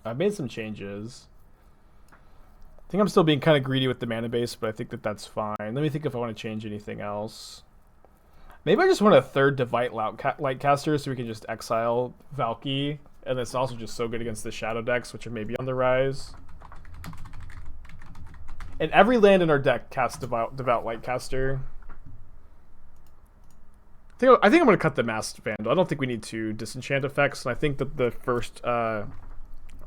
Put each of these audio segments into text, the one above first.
I've made some changes. I think I'm still being kind of greedy with the mana base, but I think that that's fine. Let me think if I want to change anything else. Maybe I just want a third Devout Lightcaster so we can just exile Valky. And it's also just so good against the Shadow decks, which are maybe on the rise. And every land in our deck casts Devout Lightcaster. I think I'm going to cut the Masked Vandal. I don't think we need two disenchant effects, and I think that the first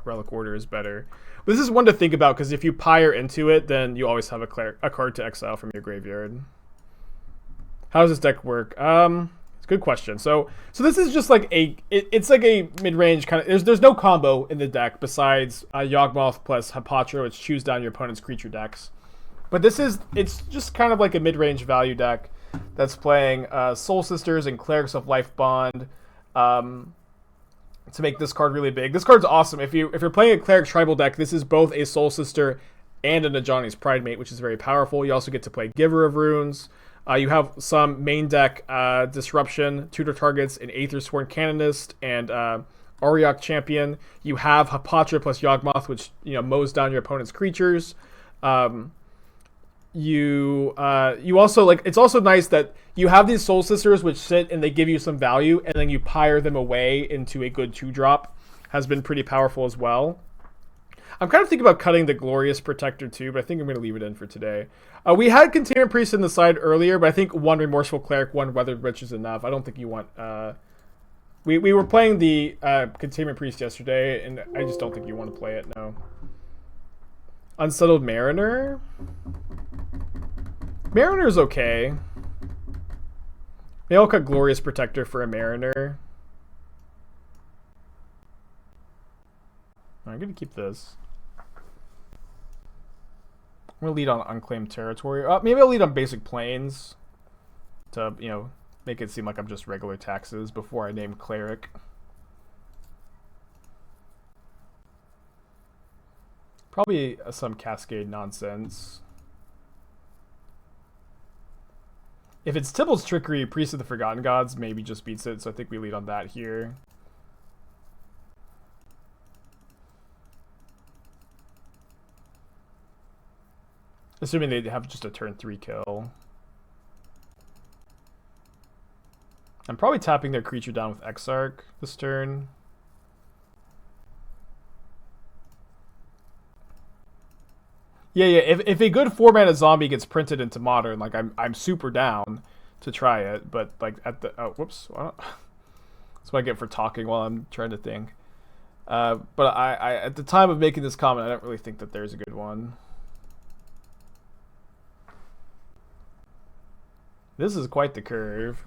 Relic-Warder is better. But this is one to think about, because if you Pyre into it, then you always have a card to exile from your graveyard. How does this deck work? It's a good question. So this is just like it's like a mid-range kind of. There's no combo in the deck besides Yawgmoth plus Hapatra, which chews down your opponent's creature decks. But it's just kind of like a mid-range value deck that's playing Soul Sisters and Clerics of Life Bond to make this card really big. This card's awesome. If you're playing a Cleric tribal deck, this is both a Soul Sister and a Najani's Pridemate, which is very powerful. You also get to play Giver of Runes. You have some main deck Disruption, tutor targets, an Aethersworn Canonist, and Auriok Champion. You have Hapatra plus Yawgmoth, which mows down your opponent's creatures. You also it's also nice that you have these Soul Sisters which sit and they give you some value, and then you Pyre them away into a good 2-drop. Has been pretty powerful as well. I'm kind of thinking about cutting the Glorious Protector too, but I think I'm going to leave it in for today. We had Containment Priest in the side earlier, but I think one Remorseful Cleric, one Withered Wretch is enough. I don't think you want... We were playing the Containment Priest yesterday, and I just don't think you want to play it, no. Unsettled Mariner? Mariner's okay. Maybe I'll cut Glorious Protector for a Mariner. I'm going to keep this. I'm going to lead on Unclaimed Territory. Maybe I'll lead on Basic Plains to, make it seem like I'm just regular taxes before I name Cleric. Probably some Cascade nonsense. If it's Tybalt's Trickery, Priest of the Forgotten Gods maybe just beats it, so I think we lead on that here. Assuming they have just a turn 3 kill. I'm probably tapping their creature down with Exarch this turn. Yeah. If a good 4-mana zombie gets printed into Modern, like I'm super down to try it. But like at the whoops, that's what I get for talking while I'm trying to think. But I at the time of making this comment, I don't really think that there's a good one. This is quite the curve.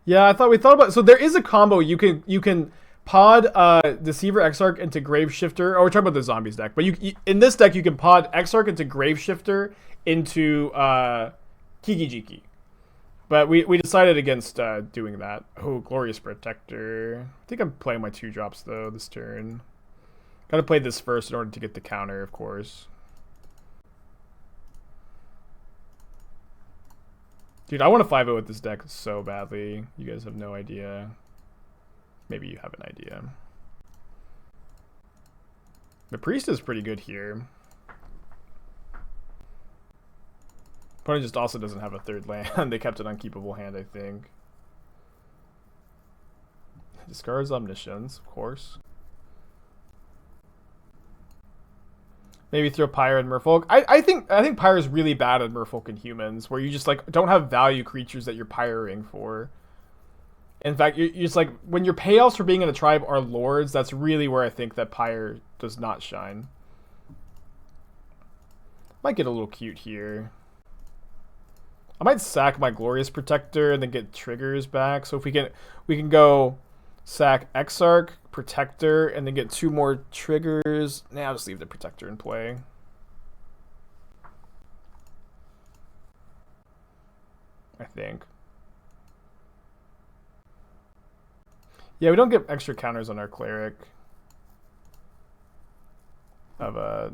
Yeah, we thought about. So there is a combo you can pod Deceiver Exarch into Graveshifter. Oh, we're talking about the zombies deck, but in this deck you can pod Exarch into Graveshifter into Kiki-Jiki. But we decided against doing that. Oh, Glorious Protector. I think I'm playing my 2-drops though this turn. Gotta play this first in order to get the counter, of course. Dude, I want to 5-0 with this deck so badly. You guys have no idea. Maybe you have an idea. The Priest is pretty good here. Opponent just also doesn't have a third land. They kept an unkeepable hand, I think. Discards Omniscience, of course. Maybe throw Pyre and Merfolk. I think Pyre is really bad at Merfolk and Humans, where you just don't have value creatures that you're Pyring for. In fact, you're just when your payoffs for being in a tribe are lords, that's really where I think that Pyre does not shine. Might get a little cute here. I might sack my Glorious Protector and then get triggers back. So if we can go sack Exarch, Protector, and then get 2 more triggers. I'll just leave the Protector in play. I think. Yeah, we don't get extra counters on our Cleric of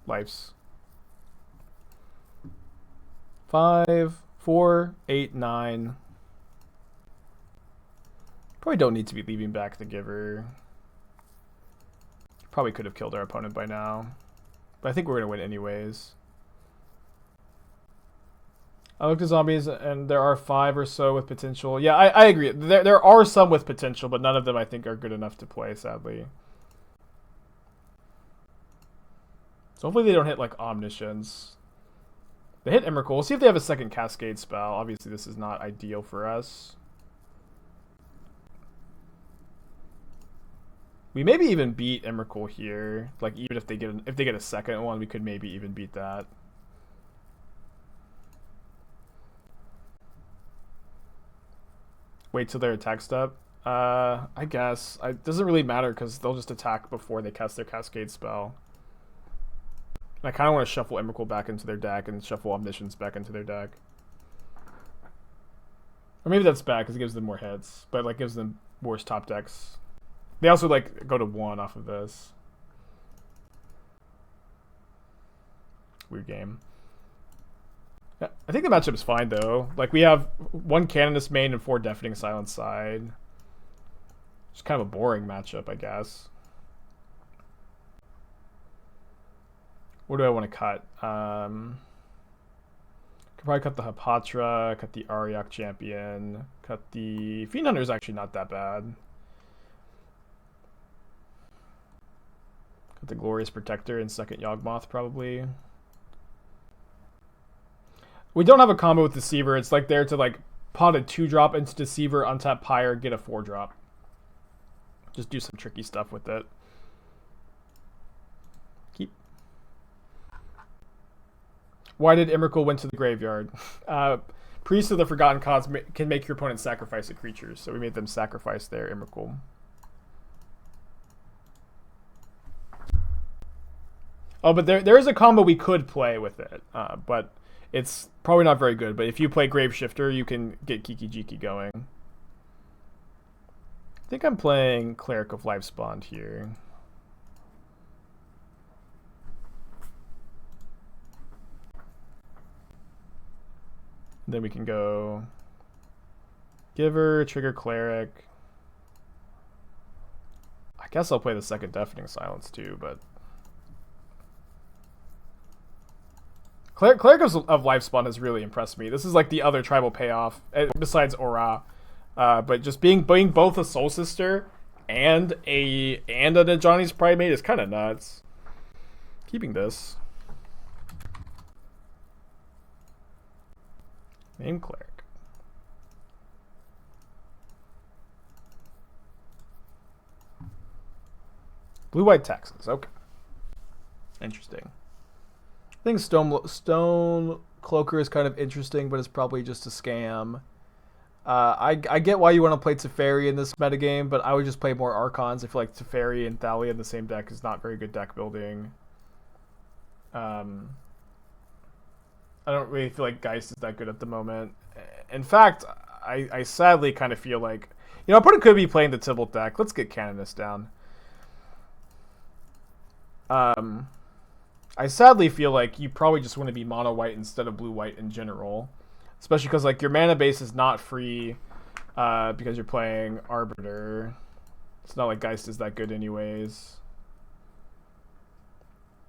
lives. 5, 4, 8, 9. Probably don't need to be leaving back the Giver. Probably could have killed our opponent by now. But I think we're going to win anyways. I looked at zombies and there are 5 or so with potential. Yeah, I agree. There are some with potential, but none of them I think are good enough to play, sadly. So hopefully they don't hit like Omniscience. They hit Emrakul. We'll see if they have a second Cascade spell. Obviously this is not ideal for us. We maybe even beat Emrakul here. Like even if they get a second one, we could maybe even beat that. Wait till they're attacked up. I guess. It doesn't really matter because they'll just attack before they cast their Cascade spell. And I kind of want to shuffle Emrakul back into their deck and shuffle Omniscience back into their deck. Or maybe that's bad because it gives them more hits, but like gives them worse top decks. They also like go to 1 off of this. Weird game. Yeah, I think the matchup is fine though. Like we have 1 Canonist main and 4 Deafening Silence side. It's kind of a boring matchup, I guess. What do I want to cut? Could probably cut the Hapatra, cut the Auriok Champion, cut the Fiend Hunter is actually not that bad. Cut the Glorious Protector and second Yawgmoth probably. We don't have a combo with Deceiver. It's like there to like pot a 2-drop into Deceiver, untap Pyre, get a 4-drop. Just do some tricky stuff with it. Keep. Why did Emrakul went to the graveyard? Priests of the Forgotten Cause can make your opponent sacrifice a creature, so we made them sacrifice their Emrakul. Oh, but there is a combo we could play with it, but it's probably not very good. But if you play Graveshifter, you can get Kiki Jiki going. I think I'm playing Cleric of Lifespawn here. Then we can go Giver, trigger Cleric. I guess I'll play the second Deafening Silence too, but Cleric of Lifespawn has really impressed me. This is like the other tribal payoff besides Aura, but just being both a Soul Sister and a Johnny's Primate is kind of nuts. Keeping this. Name Cleric. Blue-white taxes. Okay. Interesting. I think Stone Cloaker is kind of interesting, but it's probably just a scam. I get why you want to play Teferi in this metagame, but I would just play more Archons. I feel like Teferi and Thalia in the same deck is not very good deck building. I don't really feel like Geist is that good at the moment. In fact, I sadly kind of feel like, you know, opponent could be playing the Tibalt deck. Let's get Canonist down. I sadly feel like you probably just want to be mono white instead of blue white in general, especially because like your mana base is not free because you're playing Arbiter. It's not like Geist is that good anyways.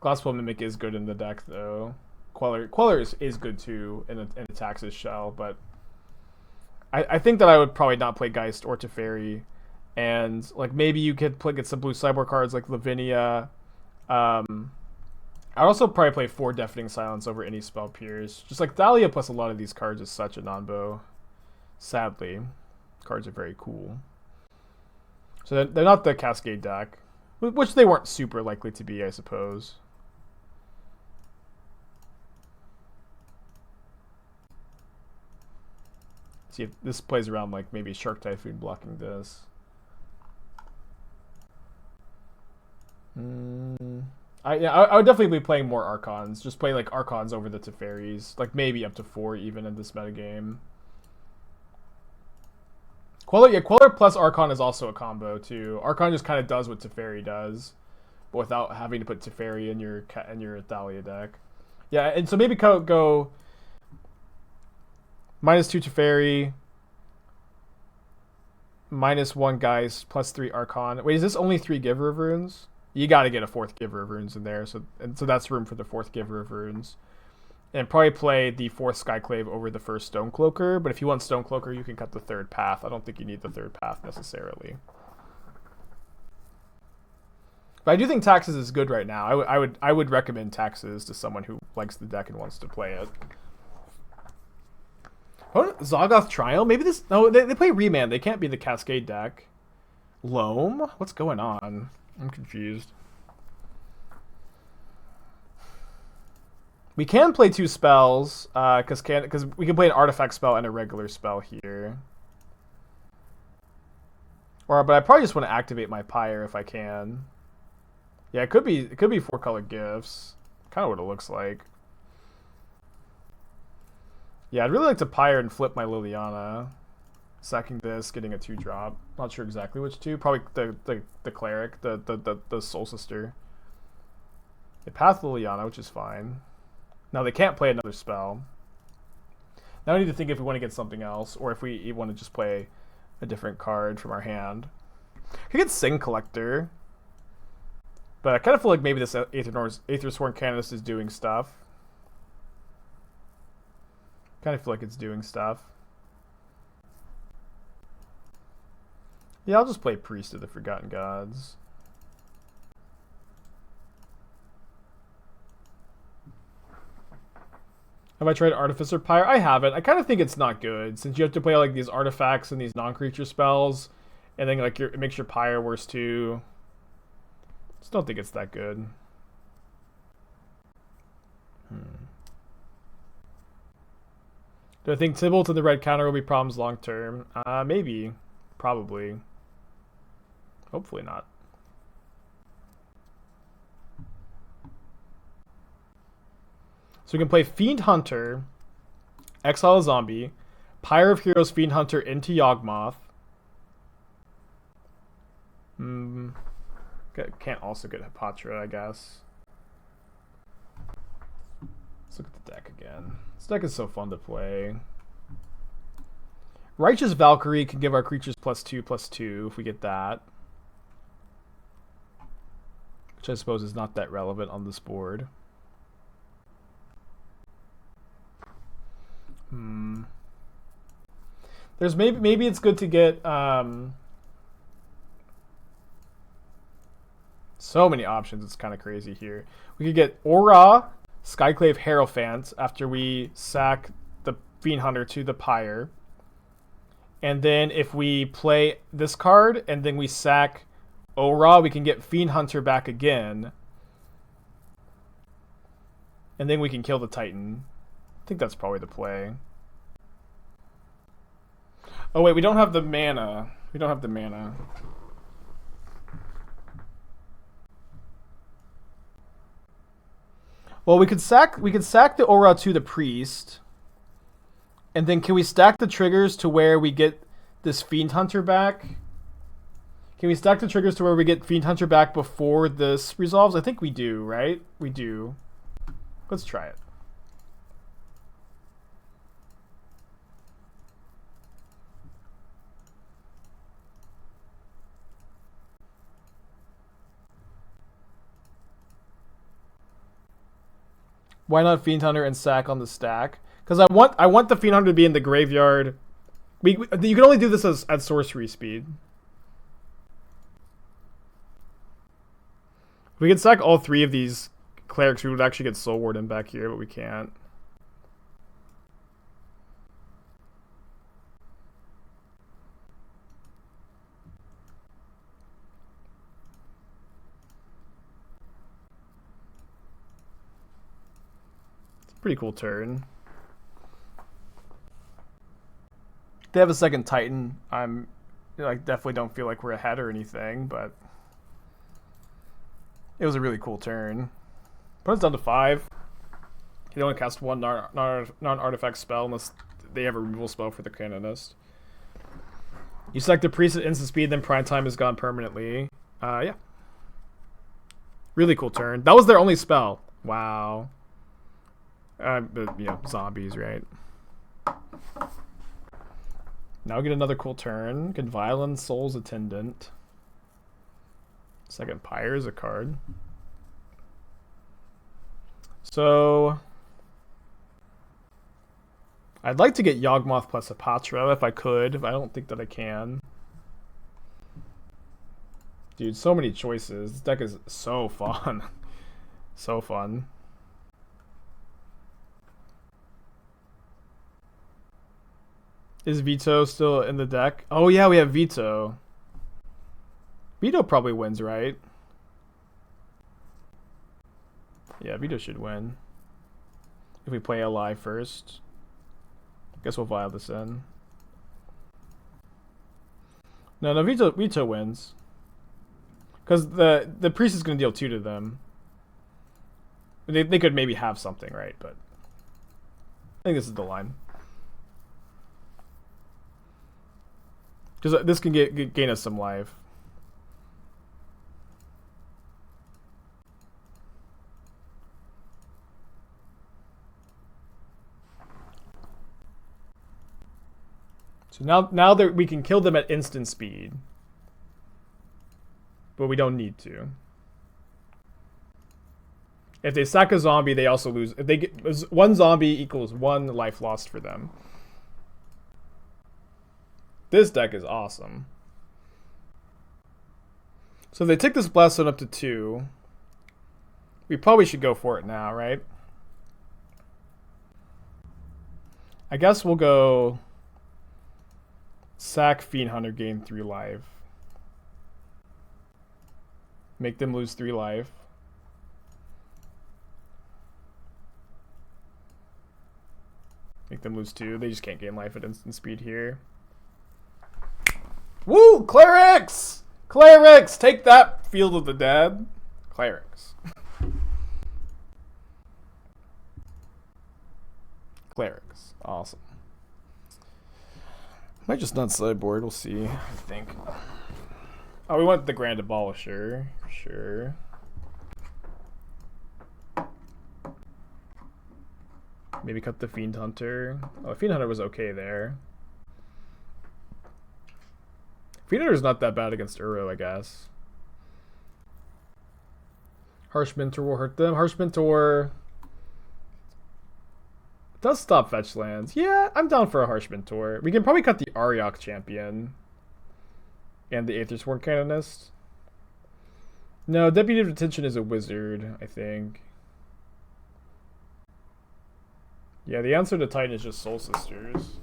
Glasspool Mimic is good in the deck though. Queller is good too in a Taxes shell, but I think that I would probably not play Geist or Teferi, and like maybe you could get some blue sideboard cards like Lavinia. I'd also probably play 4 Deafening Silence over any spell peers. Just like Thalia plus a lot of these cards is such a non-bow. Sadly, cards are very cool. So they're not the Cascade deck, which they weren't super likely to be, I suppose. See if this plays around like maybe Shark Typhoon blocking this. I would definitely be playing more Archons. Just play like Archons over the Teferis. Like maybe up to 4 even in this metagame. Queller plus Archon is also a combo too. Archon just kind of does what Teferi does, but without having to put Teferi in your Thalia deck. Yeah, and so maybe go -2 Teferi, -1 Geist, +3 Archon. Wait, is this only 3 Giver of Runes? You got to get a 4th Giver of Runes in there, so that's room for the 4th Giver of Runes. And probably play the 4th Skyclave over the 1st Stonecloaker, but if you want Stonecloaker, you can cut the 3rd path. I don't think you need the 3rd path necessarily. But I do think Taxes is good right now. I would recommend Taxes to someone who likes the deck and wants to play it. Oh, Zoggoth Trial? Maybe this... No, they play Remand. They can't be the Cascade deck. Loam? What's going on? I'm confused. We can play 2 spells, because we can play an artifact spell and a regular spell here. But I probably just want to activate my Pyre if I can. Yeah, it could be 4-color gifts. Kind of what it looks like. Yeah, I'd really like to Pyre and flip my Liliana. Sacking this, getting a 2-drop. Not sure exactly which 2. Probably the Cleric, the Soul Sister. They path Liliana, which is fine. Now they can't play another spell. Now we need to think if we want to get something else, or if we want to just play a different card from our hand. I could get Sing Collector. But I kind of feel like maybe this Aethersworn Canonist is doing stuff. Kind of feel like it's doing stuff. Yeah, I'll just play Priest of the Forgotten Gods. Have I tried Artificer Pyre? I haven't. I kind of think it's not good, since you have to play like these artifacts and these non-creature spells, and then like it makes your Pyre worse too. Just don't think it's that good. Do I think Tybalt and the red counter will be problems long term? Maybe. Probably. Hopefully not. So we can play Fiend Hunter, exile a zombie, Pyre of Heroes Fiend Hunter into Yawgmoth. Can't also get Hapatra, I guess. Let's look at the deck again. This deck is so fun to play. Righteous Valkyrie can give our creatures +2/+2 if we get that. Which I suppose is not that relevant on this board. There's maybe it's good to get so many options. It's kind of crazy here. We could get Aura, Skyclave Hierophant after we sack the Fiend Hunter to the Pyre. And then if we play this card and then we sack Aura, we can get Fiend Hunter back again. And then we can kill the Titan. I think that's probably the play. Oh wait, we don't have the mana. We don't have the mana. Well, we could sack the Aura to the Priest. And then can we stack the triggers to where we get this Fiend Hunter back? Can we stack the triggers to where we get Fiend Hunter back before this resolves? I think we do, right? We do. Let's try it. Why not Fiend Hunter and sack on the stack? Because I want the Fiend Hunter to be in the graveyard. You can only do this at sorcery speed. If we could sack all 3 of these clerics, we would actually get Soul Warden back here, but we can't. Pretty cool turn. They have a second Titan. I'm definitely don't feel like we're ahead or anything, but it was a really cool turn. Put us down to 5. You don't cast 1 non-artifact spell unless they have a removal spell for the Canonist. You select the Priest at instant speed, then Prime Time is gone permanently. Yeah. Really cool turn. That was their only spell. Wow. But, zombies, right? Now get another cool turn. Can Violin Soul's Attendant. Second Pyre is a card. So I'd like to get Yawgmoth plus Hapatra if I could, but I don't think that I can. Dude, so many choices. This deck is so fun. So fun. Is Veto still in the deck? Oh yeah, we have Veto. Veto probably wins, right? Yeah, Veto should win. If we play Ally first. Guess we'll vial this in. No, Veto wins. Because the priest is going to deal 2 to them. They could maybe have something, right? But I think this is the line. Because this can gain us some life. So now that we can kill them at instant speed. But we don't need to. If they sack a zombie, they also lose. If they get 1 zombie equals 1 life lost for them. This deck is awesome. So if they take this Blast Zone up to 2, we probably should go for it now, right? I guess we'll go sack Fiend Hunter, gain 3 life. Make them lose 3 life. Make them lose 2. They just can't gain life at instant speed here. Woo! Clerics! Clerics! Take that, Field of the Dead. Clerics. Clerics. Awesome. Might just not sideboard. We'll see. I think. Oh, we want the Grand Abolisher. Sure. Maybe cut the Fiend Hunter. Oh, Fiend Hunter was okay there. Fiend Hunter's not that bad against Uro, I guess. Harsh Mentor will hurt them. Harsh Mentor does stop fetch lands. Yeah, I'm down for a Harsh Mentor. We can probably cut the Auriok Champion and the Aethersworn Canonist. No, Deputy of Detention is a wizard, I think. Yeah, the answer to Titan is just Soul Sisters.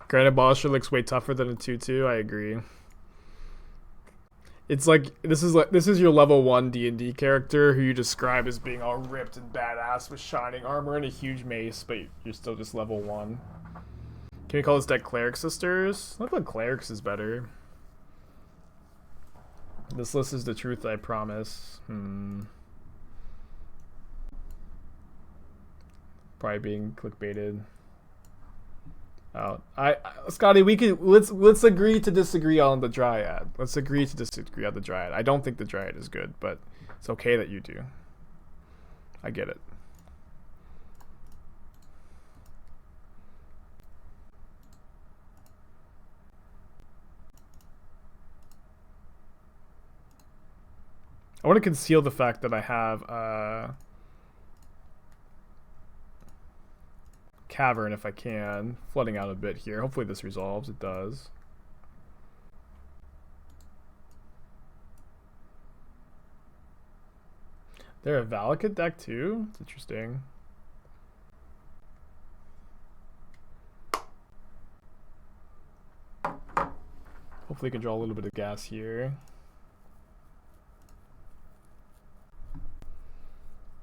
Grand Abolisher looks way tougher than a 2/2. I agree. It's like this is your level 1 D&D character who you describe as being all ripped and badass with shining armor and a huge mace, but you're still just level 1. Can we call this deck Cleric Sisters? I think Clerics is better. This list is the truth, I promise. Probably being clickbaited. Oh, Scotty, let's agree to disagree on the Dryad. Let's agree to disagree on the Dryad. I don't think the Dryad is good, but it's okay that you do. I get it. I want to conceal the fact that I have Cavern if I can. Flooding out a bit here. Hopefully this resolves. It does. They're a Valakut deck too? It's interesting. Hopefully you can draw a little bit of gas here.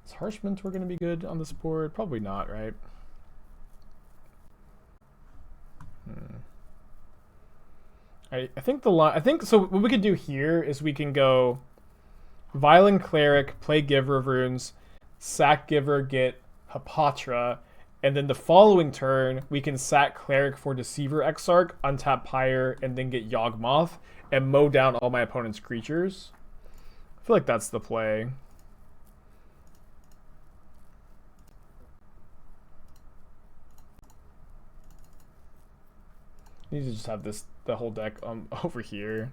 Is Harsh Mentor going to be good on this board? Probably not, right? I think the line. I think so. What we could do here is we can go Violent Cleric, play Giver of Runes, sack Giver, get Hapatra, and then the following turn we can sack Cleric for Deceiver Exarch, untap Pyre, and then get Yawgmoth and mow down all my opponent's creatures. I feel like that's the play. You need to just have the whole deck over here.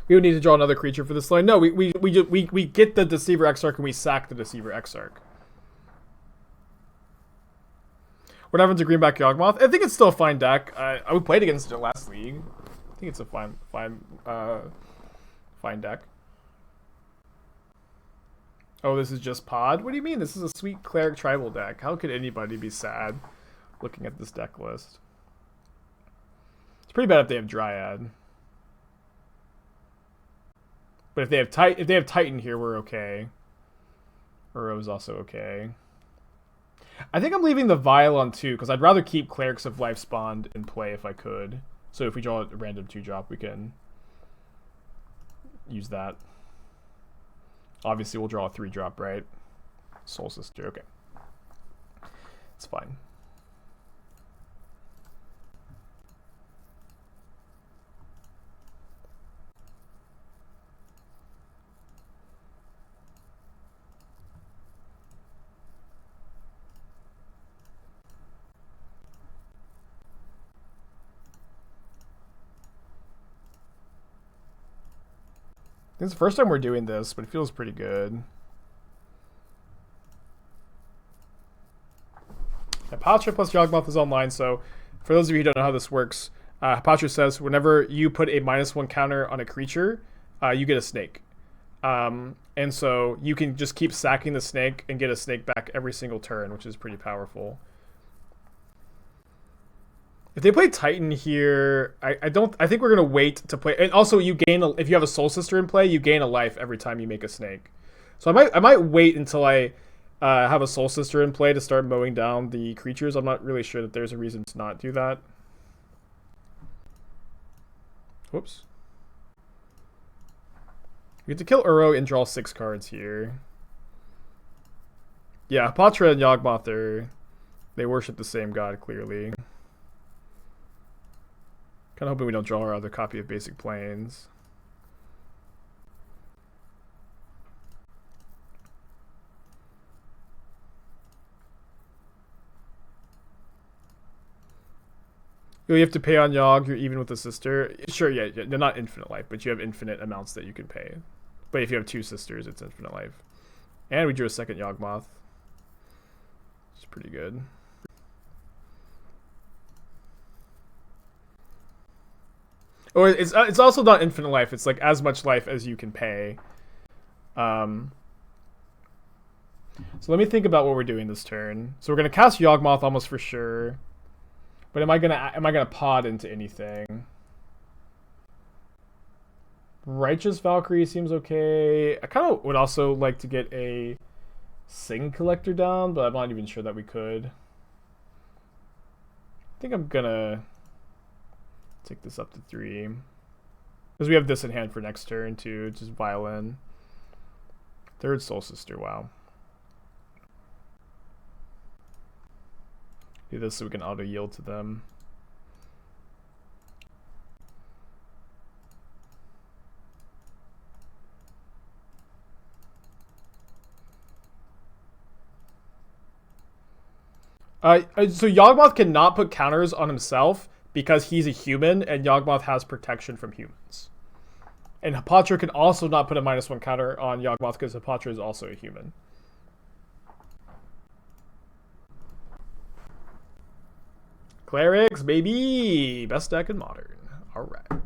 We would need to draw another creature for this line. No, we get the Deceiver Exarch and we sack the Deceiver Exarch. What happened to Greenback Yawgmoth? I think it's still a fine deck. I played against it last league. I think it's a fine deck. Oh, this is just pod? What do you mean? This is a sweet Cleric tribal deck. How could anybody be sad looking at this deck list? It's pretty bad if they have Dryad. But if they have Titan here, we're okay. Uro is also okay. I think I'm leaving the Vial on 2 because I'd rather keep Clerics of Life spawned in play if I could. So if we draw a random 2-drop, we can use that. Obviously, we'll draw a 3-drop, right? Soul Sister, okay. It's fine. This is the first time we're doing this, but it feels pretty good. Hapatra plus Yawgmoth is online, so for those of you who don't know how this works, Hapatra says whenever you put a -1 counter on a creature, you get a snake. And so you can just keep sacking the snake and get a snake back every single turn, which is pretty powerful. If they play Titan here, I think we're gonna wait to play. And also, you gain if you have a Soul Sister in play, you gain a life every time you make a snake. So I might wait until I have a Soul Sister in play to start mowing down the creatures. I'm not really sure that there's a reason to not do that. Whoops. We get to kill Uro and draw 6 cards here. Yeah, Hapatra and Yawgmoth they worship the same god clearly. Kind of hoping we don't draw our other copy of Basic Plains. You have to pay on Yawg, you're even with the sister. Sure, yeah, they're not infinite life, but you have infinite amounts that you can pay. But if you have 2 sisters, it's infinite life. And we drew a second Yawgmoth. It's pretty good. Or it's also not infinite life. It's like as much life as you can pay. So let me think about what we're doing this turn. So we're gonna cast Yawgmoth almost for sure. But am I gonna pod into anything? Righteous Valkyrie seems okay. I kind of would also like to get a Sing Collector down, but I'm not even sure that we could. I think I'm gonna take this up to 3. Because we have this in hand for next turn too, just Violin. 3rd Soul Sister, wow. Do this so we can auto yield to them. So Yawgmoth cannot put counters on himself because he's a human and Yawgmoth has protection from humans. And Hapatra can also not put a -1 counter on Yawgmoth because Hapatra is also a human. Clerics, baby! Best deck in Modern. Alright. If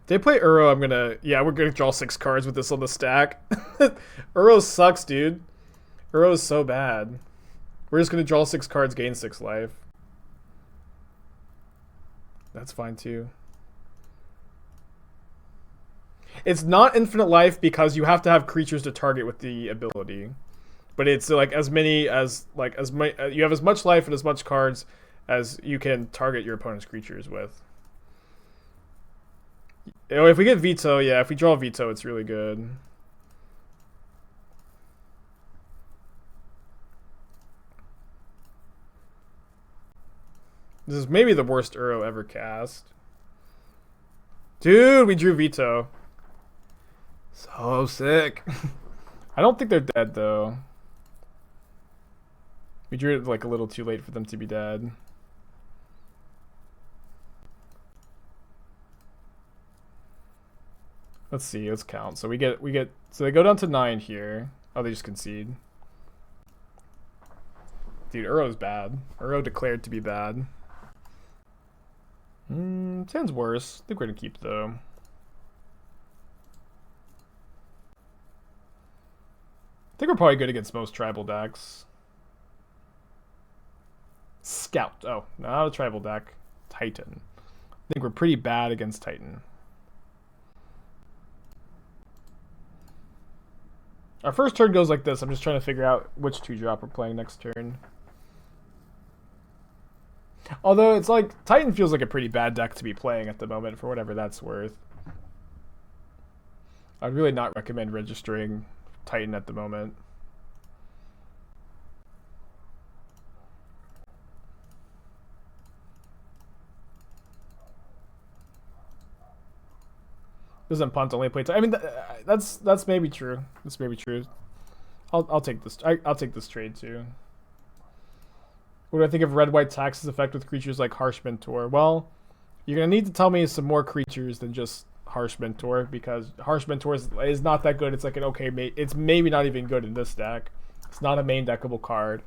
they play Uro, I'm gonna... Yeah, we're gonna draw 6 cards with this on the stack. Uro sucks, dude. Uro is so bad. We're just gonna draw 6 cards, gain 6 life. That's fine too. It's not infinite life because you have to have creatures to target with the ability. But it's like as many as you have as much life and as much cards as you can target your opponent's creatures with. You know, if we get Veto, yeah, if we draw Veto, it's really good. This is maybe the worst Uro ever cast. Dude, we drew Veto. So sick. I don't think they're dead, though. We drew it like a little too late for them to be dead. Let's see, let's count. So we get so they go down to 9 here. Oh, they just concede. Dude, Uro's bad. Uro declared to be bad. Sounds worse. I think we're gonna keep though. I think we're probably good against most tribal decks. Scout. Oh, not a tribal deck. Titan. I think we're pretty bad against Titan. Our first turn goes like this. I'm just trying to figure out which 2-drop we're playing next turn. Although it's like Titan feels like a pretty bad deck to be playing at the moment for whatever that's worth. I'd really not recommend registering Titan at the moment. Doesn't punt, only play Titan. I mean, that's maybe true. That's maybe true. I'll take this. I'll take this trade too. What do I think of red-white tax's effect with creatures like Harsh Mentor? Well, you're gonna need to tell me some more creatures than just Harsh Mentor, because Harsh Mentor is not that good. It's like an okay mate. It's maybe not even good in this deck. It's not a main deckable card.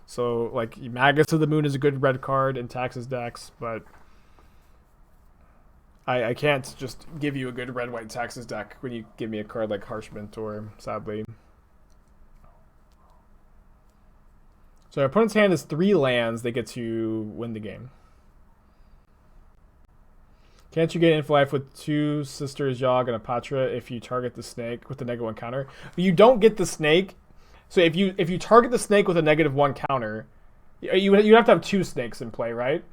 So like Magus of the Moon is a good red card in Tax's decks, but I can't just give you a good red-white Taxes deck when you give me a card like Harsh Mentor, sadly. So our opponent's hand is 3 lands. They get to win the game. Can't you get Infinite Life with 2 Sisters, Yogg, and Hapatra if you target the snake with the -1 counter? You don't get the snake. So if you target the snake with a -1 counter, you have to have 2 snakes in play, right?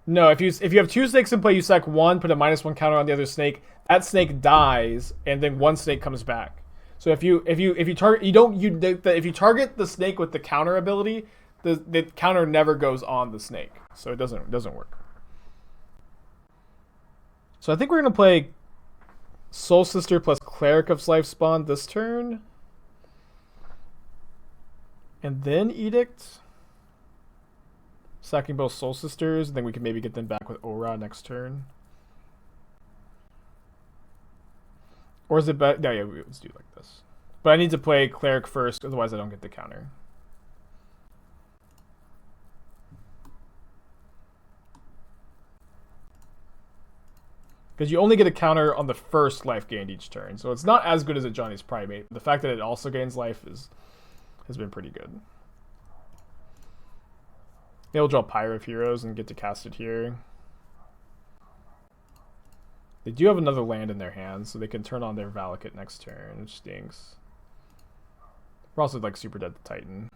No, if you have 2 snakes in play, you sack 1, put a -1 counter on the other snake. That snake dies, and then 1 snake comes back. So if you target if you target the snake with the counter ability, the counter never goes on the snake, so it doesn't work. So I think we're gonna play Soul Sister plus Cleric of Lifespawn this turn, and then Edict. Sacking both Soul Sisters, and then we can maybe get them back with Aura next turn. Or is it better? No, yeah, let's do it like this. But I need to play Cleric first, otherwise I don't get the counter. Because you only get a counter on the first life gained each turn, so it's not as good as a Johnny's Primate. The fact that it also gains life has been pretty good. Maybe we'll draw Pyre of Heroes and get to cast it here. They do have another land in their hands, so they can turn on their Valakut next turn, which stinks. We're also like super dead to Titan.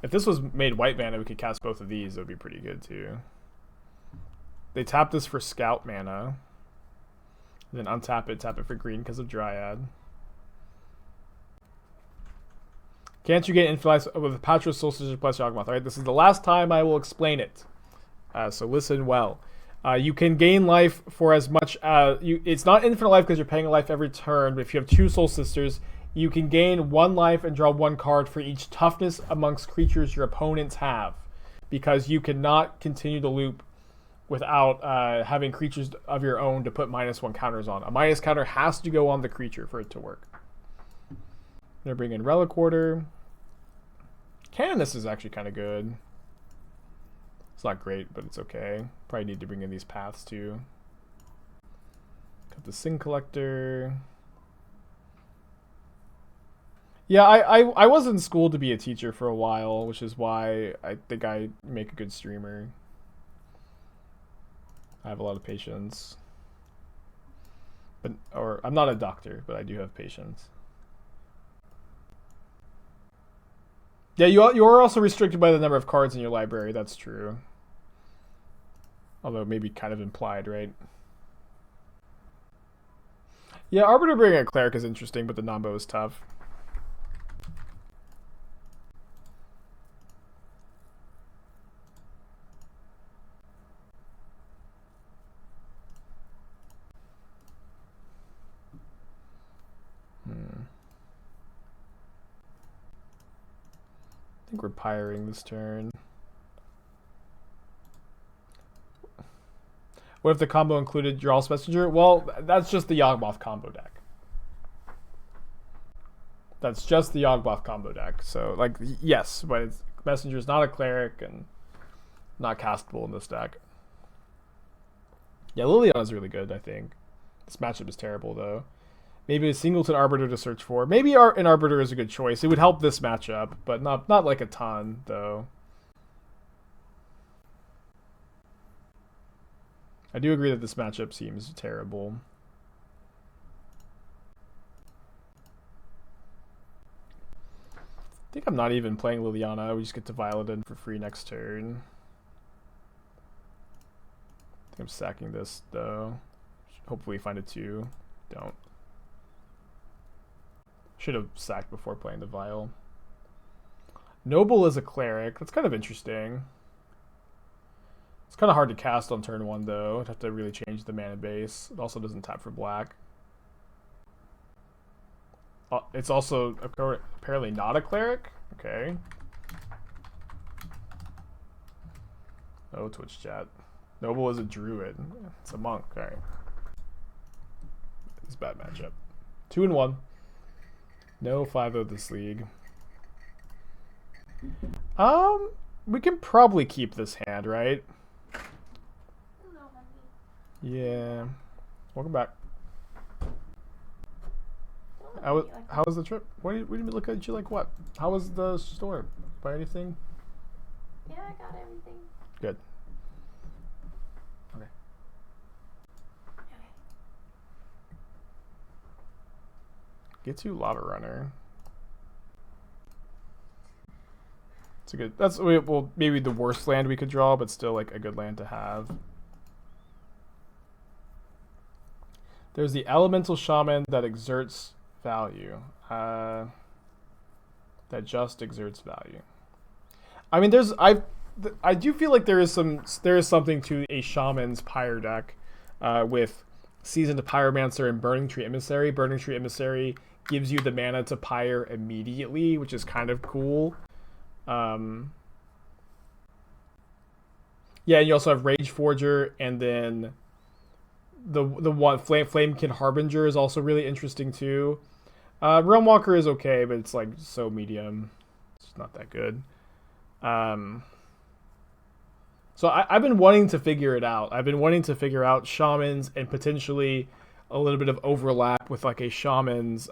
If this was made white mana, we could cast both of these. That would be pretty good too. They tap this for Scout mana. Then untap it, tap it for green because of Dryad. Can't you get Infinite Life with Hapatra, Soul Sister plus Yawgmoth? Alright, this is the last time I will explain it. So listen well. You can gain life for as much as... It's not infinite life because you're paying a life every turn, but if you have 2 Soul Sisters, you can gain 1 life and draw 1 card for each toughness amongst creatures your opponents have. Because you cannot continue the loop without having creatures of your own to put -1 counters on. A minus counter has to go on the creature for it to work. They're bringing Relic-Warder. Canonist is actually kind of good. It's not great, but it's okay. Probably need to bring in these paths too. Got the Sin Collector. Yeah, I was in school to be a teacher for a while, which is why I think I make a good streamer. I have a lot of patience. Or I'm not a doctor, but I do have patience. Yeah, you are also restricted by the number of cards in your library. That's true. Although maybe kind of implied, right? Yeah, Arbiter bringing a Cleric is interesting, but the Nombo is tough. I think we're piring this turn. What if the combo included Jarl's Messenger? Well, that's just the Yawgmoth combo deck. That's just the Yawgmoth combo deck. So, like, yes, but it's, Messenger's not a cleric and not castable in this deck. Yeah, Liliana's really good, I think. This matchup is terrible, though. Maybe a Singleton Arbiter to search for. Maybe an Arbiter is a good choice. It would help this matchup, but not like a ton, though. I do agree that this matchup seems terrible. I think I'm not even playing Liliana. We just get to Vial it in for free next turn. I think I'm sacking this, though. Hopefully find a 2. Don't. Should have sacked before playing the Vial. Noble is a cleric. That's kind of interesting. It's kind of hard to cast on turn 1, though. I'd have to really change the mana base. It also doesn't tap for black. It's also apparently not a cleric. Okay. Oh, Twitch chat. Noble is a druid. It's a monk. All right. It's a bad matchup. 2-1. No 5-0 this league. We can probably keep this hand, right? Yeah. Welcome back. How was the trip? What do you look at you like what? How was the store? Buy anything? Yeah, I got everything. Good. Okay. Get to Lava Runner. It's a good. That's well maybe the worst land we could draw, but still like a good land to have. There's the Elemental Shaman that exerts value. That just exerts value. I mean, I do feel like there is something to a Shaman's Pyre deck, with Seasoned Pyromancer and Burning Tree Emissary. Burning Tree Emissary gives you the mana to Pyre immediately, which is kind of cool. Yeah, and you also have Rage Forger, and then the one Flamekin Harbinger is also really interesting too. Realmwalker is okay, but it's like so medium. It's not that good. So I've been wanting to figure it out. I've been wanting to figure out Shamans and potentially a little bit of overlap with like a Shaman's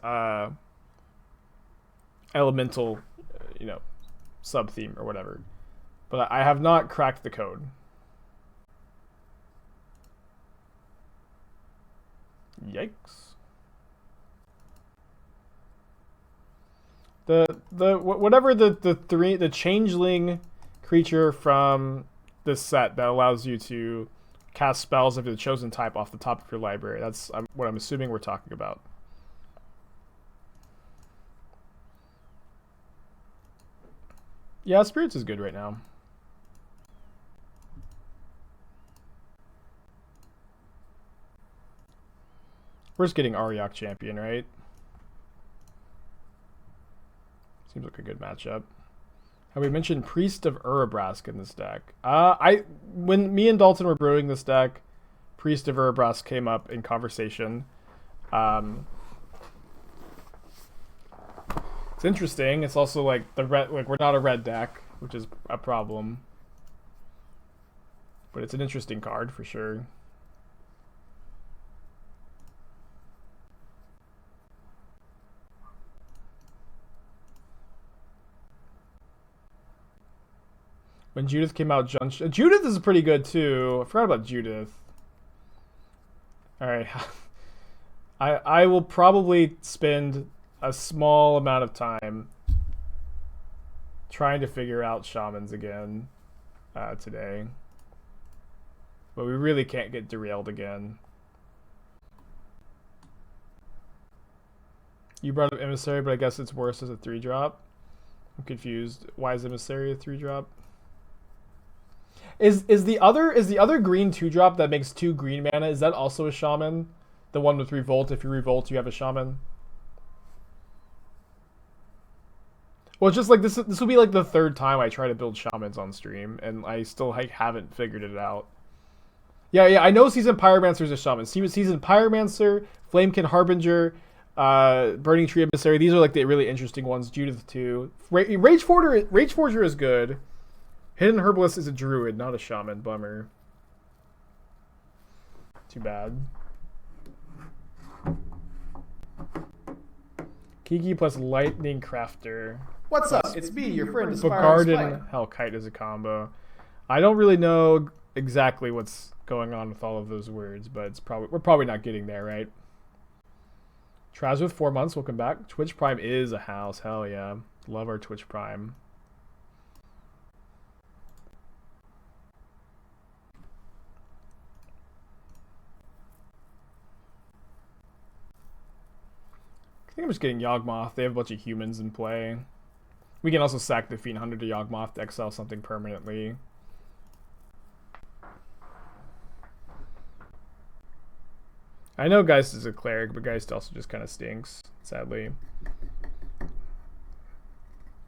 elemental, sub theme or whatever. But I have not cracked the code. Yikes. Whatever the changeling creature from this set that allows you to cast spells of the chosen type off the top of your library. That's what I'm assuming we're talking about. Yeah, Spirits is good right now. We're just getting Auriok Champion, right? Seems like a good matchup. Have we mentioned Priest of Urabrask in this deck? When me and Dalton were brewing this deck, Priest of Urabrask came up in conversation. It's interesting. It's also like we're not a red deck, which is a problem. But it's an interesting card for sure. When Judith came out, Judith is pretty good too. I forgot about Judith. All right, I will probably spend a small amount of time trying to figure out Shamans again today, but we really can't get derailed again. You brought up Emissary, but I guess it's worse as a 3-drop. I'm confused. Why is Emissary a 3-drop? Is the other green 2-drop that makes 2 green mana, is that also a Shaman? The one with Revolt, if you Revolt, you have a Shaman? Well, it's just like this will be like the third time I try to build shamans on stream, and I still haven't figured it out. Yeah, I know Seasoned Pyromancer is a shaman. Seasoned Pyromancer, Flamekin Harbinger, Burning Tree Emissary. These are like the really interesting ones. Judith too. Rage Forger is good. Hidden Herbalist is a druid, not a shaman. Bummer. Too bad. Kiki plus Lightning Crafter. What's up? It's me, your friend Aspiring Bogarden Hellkite is a combo. I don't really know exactly what's going on with all of those words, but we're probably not getting there, right? Traz with 4 months, welcome back. Twitch Prime is a house, hell yeah. Love our Twitch Prime. I think I'm just getting Yawgmoth. They have a bunch of humans in play. We can also sack the Fiend Hunter to Yawgmoth to exile something permanently. I know Geist is a cleric, but Geist also just kind of stinks, sadly.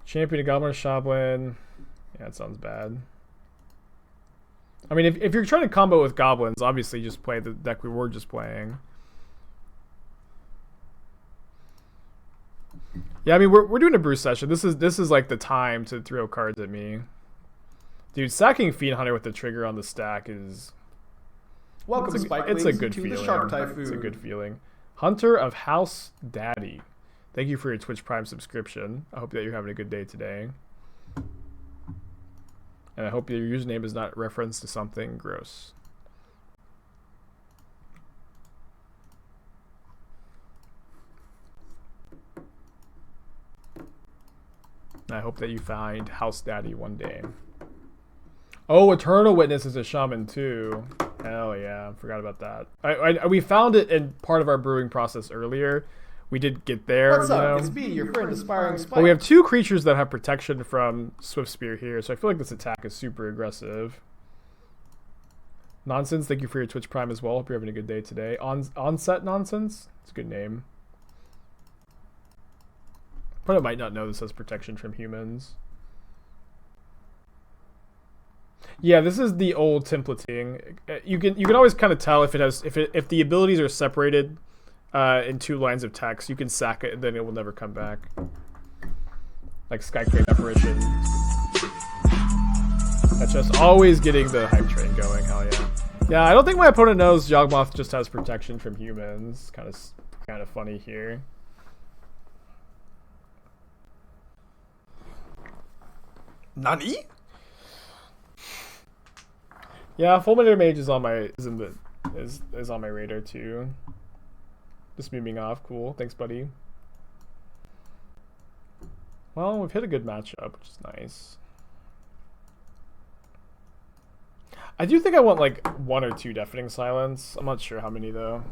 Champion of Goblin Shoblin. Yeah, that sounds bad. I mean, if you're trying to combo with goblins, obviously just play the deck we were just playing. Yeah, I mean, we're doing a brew session. This is like the time to throw cards at me. Dude, sacking Fiend Hunter with the trigger on the stack is... Welcome, it's a good feeling. The Shark Typhoon. It's a good feeling. Hunter of House Daddy. Thank you for your Twitch Prime subscription. I hope that you're having a good day today. And I hope your username is not referenced to something gross. I hope that you find House Daddy one day. Oh, Eternal Witness is a shaman too. Hell yeah, forgot about that. We found it in part of our brewing process earlier. We did get there. What's up? It's me, your friend Aspiring Spike. But we have 2 creatures that have protection from Swift Spear here, so I feel like this attack is super aggressive. Nonsense, thank you for your Twitch Prime as well. Hope you're having a good day today. Onset Nonsense? It's a good name. But I might not know this has protection from humans. Yeah, this is the old templating. You can always kind of tell if the abilities are separated in 2 lines of text. You can sack it and then it will never come back. Like Skycrane Apparition. That's just always getting the hype train going. Hell yeah. Yeah, I don't think my opponent knows Yawgmoth just has protection from humans. Kind of funny here. Nani? Yeah, Fulminator Mage is on my radar too. Just moving off, cool. Thanks, buddy. Well, we've hit a good matchup, which is nice. I do think I want like 1 or 2 Deafening Silence. I'm not sure how many though.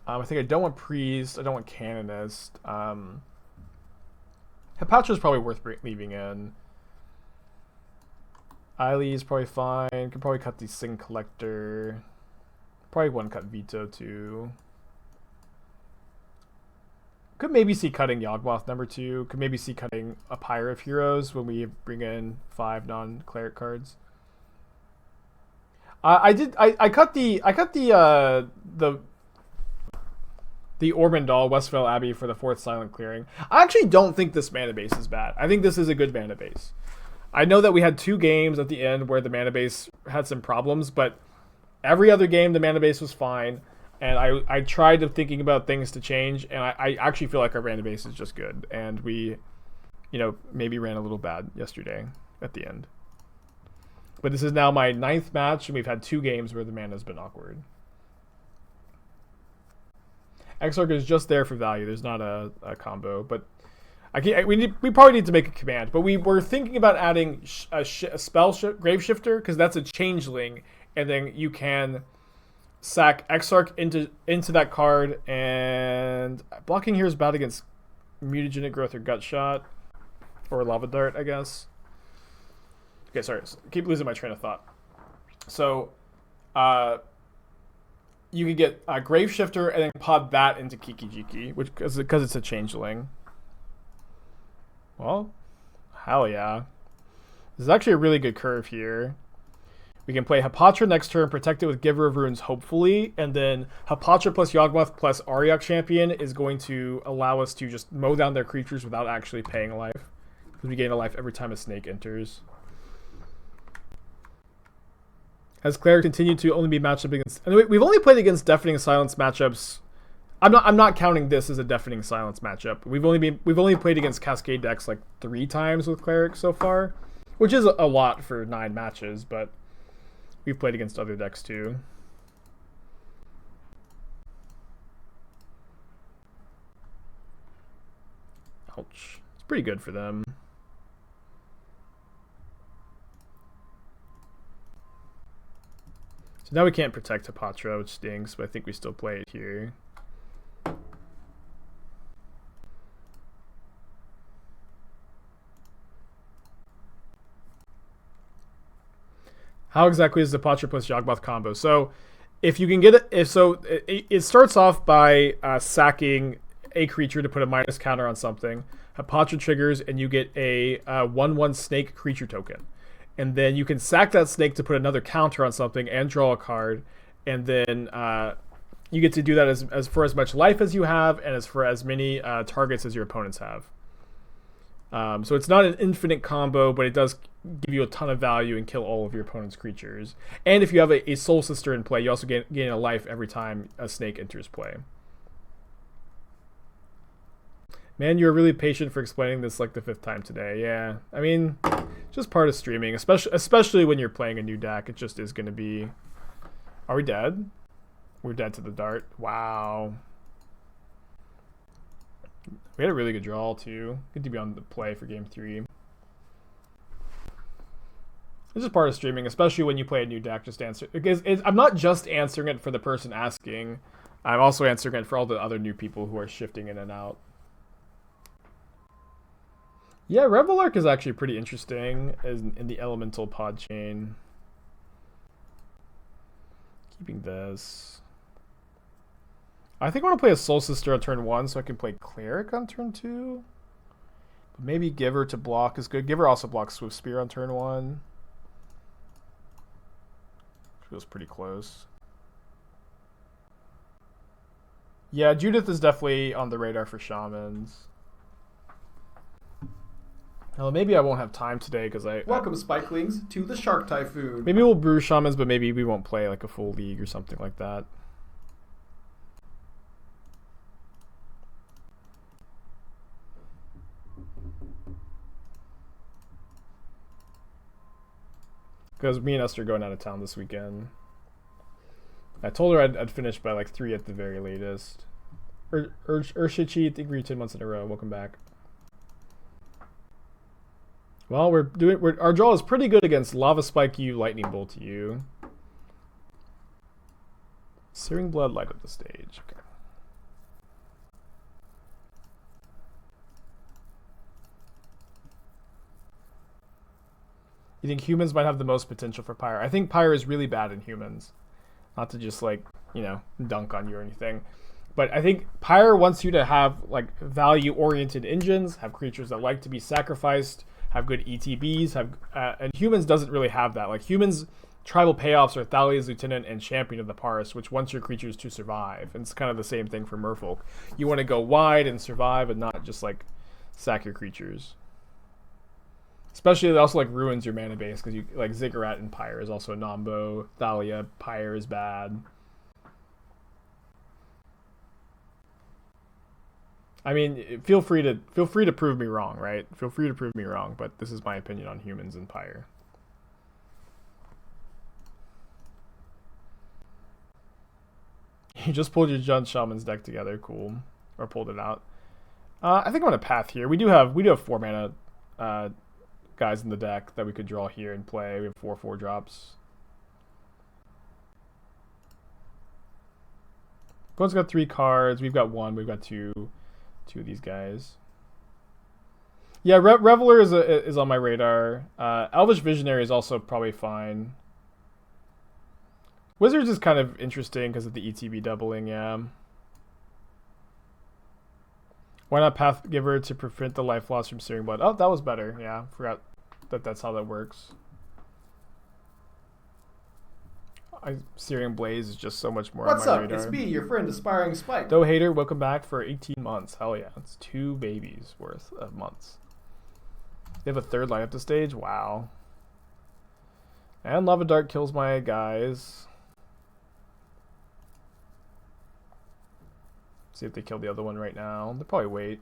I think I don't want Priest. I don't want Canonist. Hapatra is probably worth leaving in. Ayli is probably fine. Could probably cut the Sing Collector. Probably one cut Veto too. Could maybe see cutting Yawgmoth number 2. Could maybe see cutting a Pyre of Heroes when we bring in 5 non-cleric cards. I cut the Ormondal Westvale Abbey for the 4th Silent Clearing. I actually don't think this mana base is bad. I think this is a good mana base. I know that we had 2 games at the end where the mana base had some problems, but every other game the mana base was fine. And I tried thinking about things to change, and I actually feel like our mana base is just good. And we, maybe ran a little bad yesterday at the end. But this is now my 9th match, and we've had 2 games where the mana has been awkward. Exarch is just there for value. There's not a combo, but we probably need to make a command. But we were thinking about adding a spell Grave Shifter, because that's a changeling, and then you can sack Exarch into that card, and blocking here is bad against Mutagenic Growth or Gut Shot, or Lava Dart, I guess. Okay, sorry, keep losing my train of thought. So, you can get a Grave Shifter and then pod that into Kiki-Jiki, because it's a changeling. Well, hell yeah. This is actually a really good curve here. We can play Hapatra next turn, protect it with Giver of Runes, hopefully, and then Hapatra plus Yawgmoth plus Auriok Champion is going to allow us to just mow down their creatures without actually paying a life. Because we gain a life every time a snake enters. Has Cleric continued to only be matched up against... Anyway, we've only played against Deafening Silence matchups. I'm not counting this as a Deafening Silence matchup. We've only played against Cascade decks like 3 times with Cleric so far, which is a lot for 9 matches, but we've played against other decks too. Ouch. It's pretty good for them. So now we can't protect Hapatra, which stinks, but I think we still play it here. How exactly is the Hapatra plus Yawgmoth combo? So if you can get it, it starts off by sacking a creature to put a minus counter on something. Hapatra triggers and you get a 1/1 snake creature token. And then you can sack that snake to put another counter on something and draw a card. And then you get to do that as for as much life as you have and as for as many targets as your opponents have. So it's not an infinite combo, but it does give you a ton of value and kill all of your opponent's creatures. And if you have a Soul Sister in play, you also gain a life every time a snake enters play. Man, you're really patient for explaining this like the 5th time today. Yeah, I mean, just part of streaming, especially when you're playing a new deck. It just is going to be... Are we dead? We're dead to the dart. Wow. We had a really good draw too. Good to be on the play for game 3. This is part of streaming, especially when you play a new deck. Just answer, because I'm not just answering it for the person asking. I'm also answering it for all the other new people who are shifting in and out. Yeah, Revelark is actually pretty interesting in the elemental pod chain. Keeping this. I think I want to play a Soul Sister on turn 1 so I can play Cleric on turn 2. But maybe Giver to block is good. Giver also blocks Swift Spear on turn 1. Feels pretty close. Yeah, Judith is definitely on the radar for Shamans. Well, maybe I won't have time today because Welcome, Spikelings, to the Shark Typhoon. Maybe we'll brew Shamans, but maybe we won't play like a full league or something like that. Because me and Esther are going out of town this weekend. I told her I'd finish by like 3 at the very latest. Urshichi, thank you 10 months in a row. Welcome back. Well, our draw is pretty good against Lava Spike you, Lightning Bolt you. Searing Blood, light up the stage. Okay. You think humans might have the most potential for Pyre? I think Pyre is really bad in humans. Not to just like, dunk on you or anything. But I think Pyre wants you to have like value-oriented engines, have creatures that like to be sacrificed, have good ETBs, and humans doesn't really have that. Like humans, tribal payoffs are Thalia's Lieutenant and Champion of the Paris, which wants your creatures to survive. And it's kind of the same thing for Merfolk. You want to go wide and survive and not just like sack your creatures. Especially, it also like ruins your mana base because you like Ziggurat and Pyre is also a Nombo. Thalia, Pyre is bad. I mean, feel free to prove me wrong, right? Feel free to prove me wrong, but this is my opinion on humans and Pyre. You just pulled your Jund Shaman's deck together, cool, or pulled it out. I think I'm gonna path here. We do have 4 mana guys in the deck that we could draw here and play. We have 4/4 drops. Opponent's got 3 cards. We've got 1. We've got 2 of these guys. Yeah, Reveler is on my radar. Elvish Visionary is also probably fine. Wizards is kind of interesting because of the ETB doubling, yeah. Why not Path Giver to prevent the life loss from Searing Blood? Oh, that was better. Yeah, forgot that's how that works. Searing Blaze is just so much more What's on my up? radar. It's me, your friend, Aspiring Spike. Doe Hater, welcome back for 18 months. Hell yeah, it's 2 babies worth of months. They have a third line up the stage? Wow. And Lava Dart kills my guys. See if they kill the other one right now. They'll probably wait.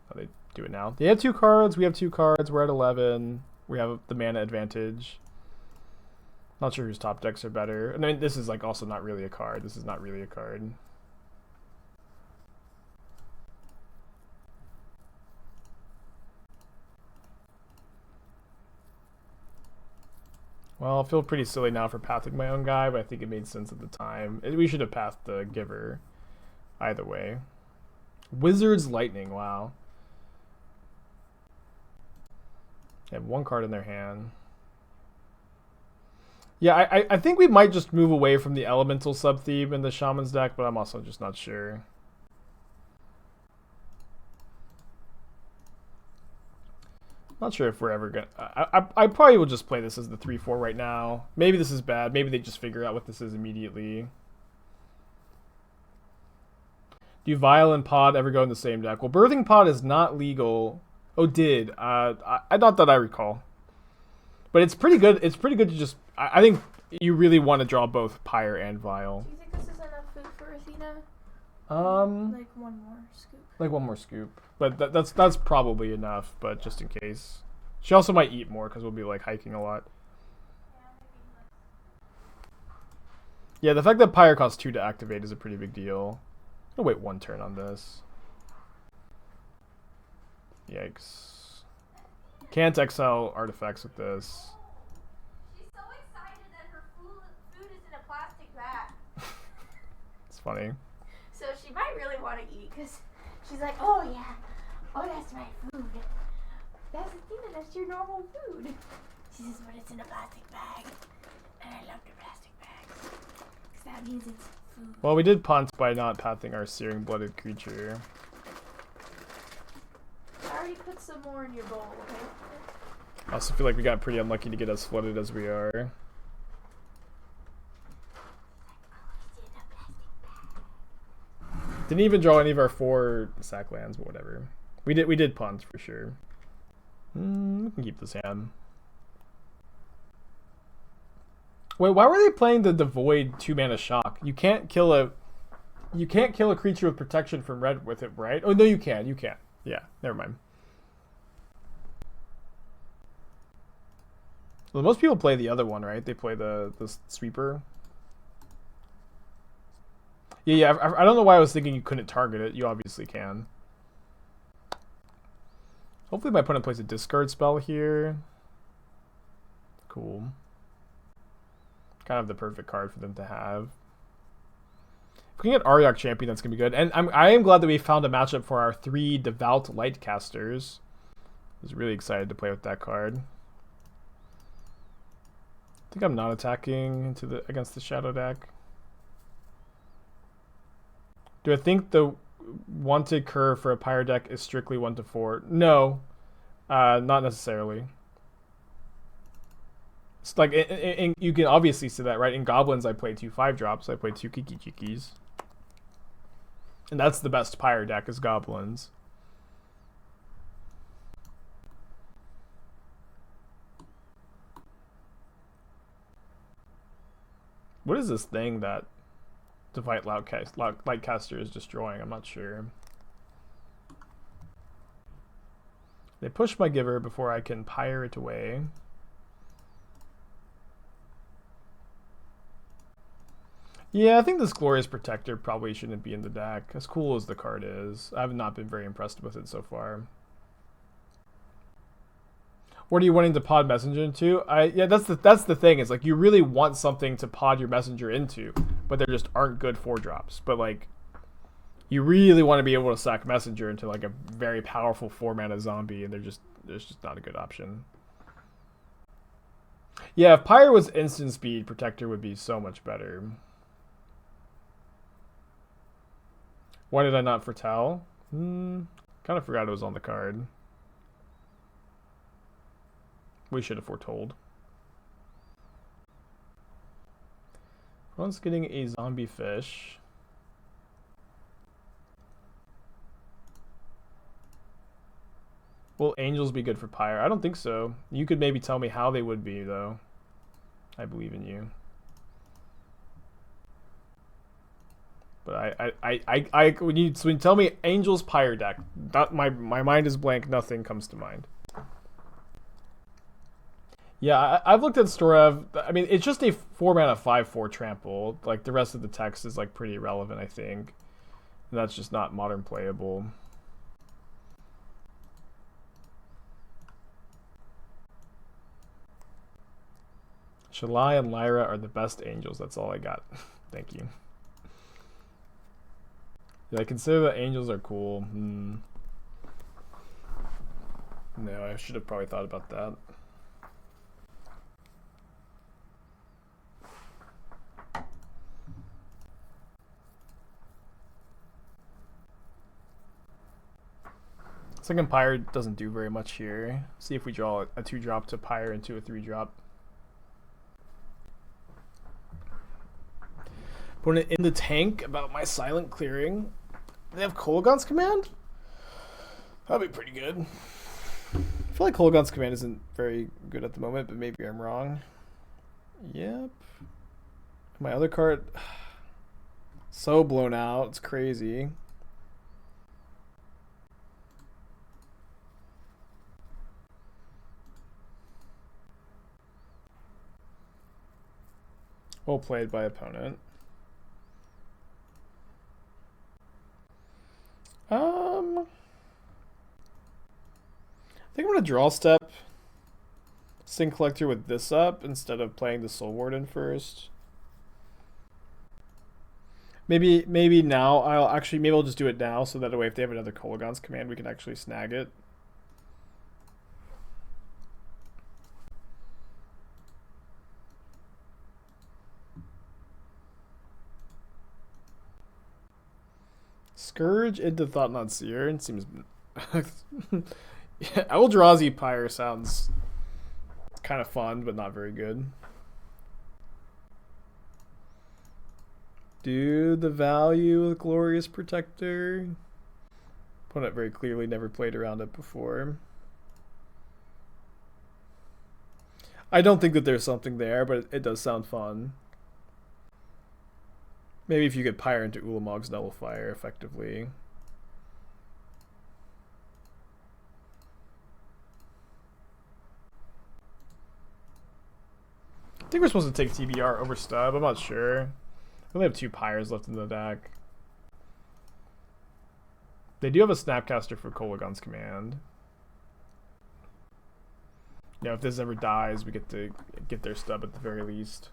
Oh, they do it now. They have 2 cards. We have 2 cards. We're at 11. We have the mana advantage. Not sure whose top decks are better. I mean, this is like also not really a card. This is not really a card. Well, I feel pretty silly now for pathing my own guy, but I think it made sense at the time. We should have pathed the Giver. Either way. Wizard's Lightning, wow. They have 1 card in their hand. Yeah, I think we might just move away from the Elemental sub-theme in the Shaman's deck, but I'm also just not sure. Not sure if we're ever gonna... I probably will just play this as the 3-4 right now. Maybe this is bad. Maybe they just figure out what this is immediately. Do Vial and Pod ever go in the same deck? Well, Birthing Pod is not legal. Oh, did. Not that I recall. But it's pretty good. It's pretty good to just... I think you really want to draw both Pyre and Vial. Do you think this is enough food for Athena? Like one more scoop. Like one more scoop. But that's probably enough, but just in case. She also might eat more because we'll be like hiking a lot. Yeah, the fact that Pyre costs 2 to activate is a pretty big deal. I'll wait 1 turn on this. Yikes. Can't exile artifacts with this. She's so excited that her food is in a plastic bag. It's funny. So she might really want to eat because she's like, oh yeah, oh that's my food. That's Athena, that's your normal food. She says, but it's in a plastic bag. And I love the plastic bags. Because that means it's food. Well, we did punt by not pathing our Searing Blooded creature. I already put some more in your bowl, okay? I also feel like we got pretty unlucky to get as flooded as we are. Didn't even draw any of our 4 sack lands, but whatever. We did punt for sure. We can keep this hand. Wait, why were they playing the Devoid 2-mana shock? You can't kill a creature with protection from red with it, right? Oh no, you can. You can. Yeah, never mind. Well, most people play the other one, right? They play the sweeper. Yeah. I don't know why I was thinking you couldn't target it. You obviously can. Hopefully my opponent plays a discard spell here. Cool. Kind of the perfect card for them to have. If we can get Auriok Champion, that's going to be good. And I am glad that we found a matchup for our 3 Devout Lightcasters. I was really excited to play with that card. I think I'm not attacking against the Shadow deck. Do I think the wanted curve for a Pyre deck is strictly 1 to 4? No, not necessarily. It's like you can obviously see that, right? In Goblins, I play 2 5-drops. I play 2 Kiki-Chikis. And that's the best Pyre deck is Goblins. What is this thing that Devout Lightcaster is destroying? I'm not sure. They push my Giver before I can Pyre it away. Yeah, I think this Glorious Protector probably shouldn't be in the deck. As cool as the card is, I have not been very impressed with it so far. What are you wanting to pod Messenger into? Yeah, that's the thing. Is like you really want something to pod your Messenger into, but there just aren't good 4-drops. But like, you really want to be able to sack Messenger into like a very powerful 4-mana zombie, and there's just not a good option. Yeah, if Pyre was instant speed, Protector would be so much better. Why did I not foretell? Kind of forgot it was on the card. We should have foretold. One's getting a zombie fish. Will angels be good for Pyre? I don't think so. You could maybe tell me how they would be, though. I believe in you. But when you tell me angels Pyre deck, my mind is blank. Nothing comes to mind. Yeah, I've looked at Storev. I mean, it's just a 4-mana 5/4 trample. Like, the rest of the text is like pretty irrelevant, I think. And that's just not modern playable. Shalai and Lyra are the best angels. That's all I got. Thank you. Yeah, I consider that angels are cool. No, I should have probably thought about that. Second Pyre doesn't do very much here. See if we draw a 2-drop to Pyre into a 3-drop. Put it in the tank about my silent clearing. They have Kolaghan's Command? That'd be pretty good. I feel like Kolaghan's Command isn't very good at the moment, but maybe I'm wrong. Yep. My other card... So blown out. It's crazy. Well played by opponent. I think I'm gonna draw step Sing Collector with this up instead of playing the Soul Warden first. Maybe now maybe I'll just do it now so that way if they have another Kolaghan's Command we can actually snag it. Scourge into Thought-Knot Seer. It seems... Yeah, Eldrazi Pyre sounds kind of fun, but not very good. Dude, the value of the Glorious Protector. Opponent very clearly never played around it before. I don't think that there's something there, but it does sound fun. Maybe if you could Pyre into Ulamog's Nullifier effectively. I think we're supposed to take TBR over Stub. I'm not sure. We only have 2 Pyres left in the deck. They do have a Snapcaster for Kolaghan's Command. Yeah, if this ever dies, we get to get their Stub at the very least.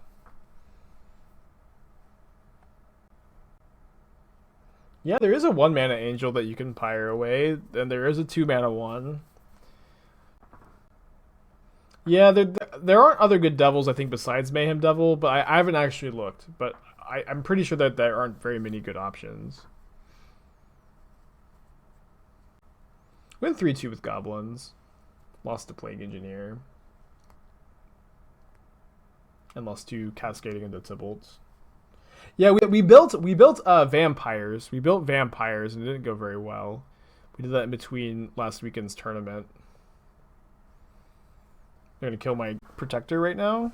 Yeah, there is a 1-mana angel that you can Pyre away, and there is a 2-mana one. Yeah, there aren't other good devils, I think, besides Mayhem Devil, but I haven't actually looked. But I'm pretty sure that there aren't very many good options. We went 3-2 with Goblins. Lost to Plague Engineer. And lost to Cascading into Tybalt's. Yeah, we built vampires. We built vampires and it didn't go very well. We did that in between last weekend's tournament. They're gonna kill my protector right now.